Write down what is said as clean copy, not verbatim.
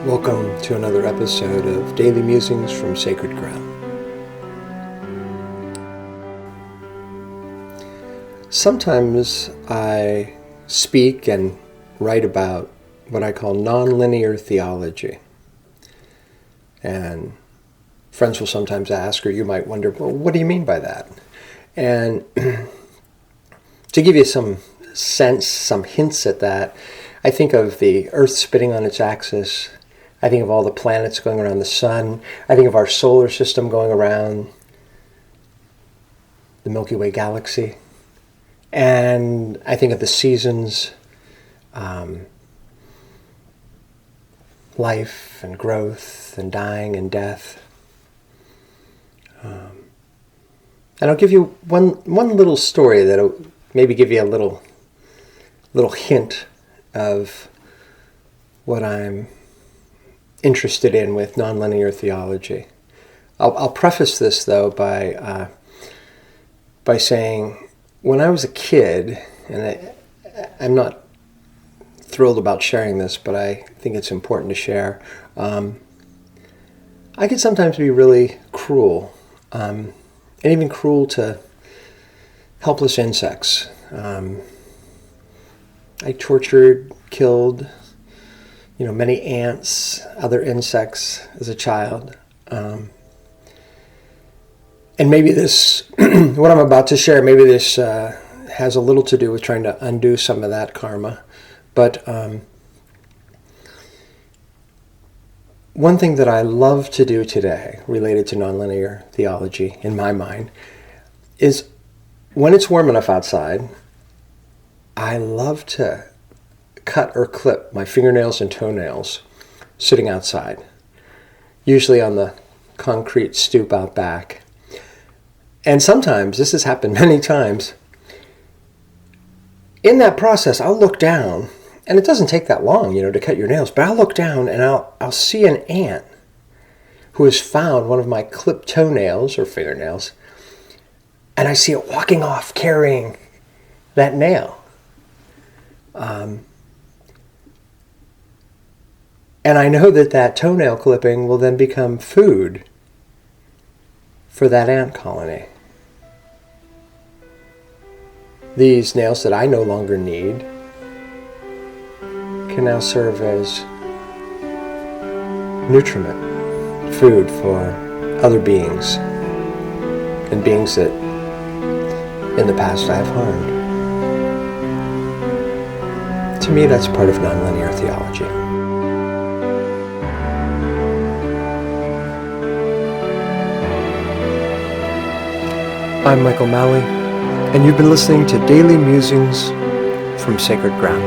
Welcome to another episode of Daily Musings from Sacred Ground. Sometimes I speak and write about what I call NonLinear Theology. And friends will sometimes ask, or you might wonder, well, what do you mean by that? And to give you some sense, some hints at that, I think of the Earth spinning on its axis. I think of all the planets going around the sun. I think of our solar system going around the Milky Way galaxy. And I think of the seasons, life and growth and dying and death. And I'll give you one little story that'll maybe give you a little hint of what I'm interested in with nonlinear theology. I'll preface this though by saying, when I was a kid, and I'm not thrilled about sharing this, but I think it's important to share. I could sometimes be really cruel, and even cruel to helpless insects. I tortured, killed, many ants, other insects as a child. And maybe this, what I'm about to share, maybe this has a little to do with trying to undo some of that karma. But one thing that I love to do today, related to nonlinear theology, in my mind, is when it's warm enough outside, I love to cut or clip my fingernails and toenails sitting outside, usually on the concrete stoop out back. And sometimes, this has happened many times, in that process I'll look down, and it doesn't take that long, to cut your nails, but I'll look down and I'll see an ant who has found one of my clipped toenails or fingernails, and I see it walking off carrying that nail. And I know that toenail clipping will then become food for that ant colony. These nails that I no longer need can now serve as nutriment, food for other beings, and beings that in the past I have harmed. To me, that's part of nonlinear theology. I'm Michael Malley, and you've been listening to Daily Musings from Sacred Ground.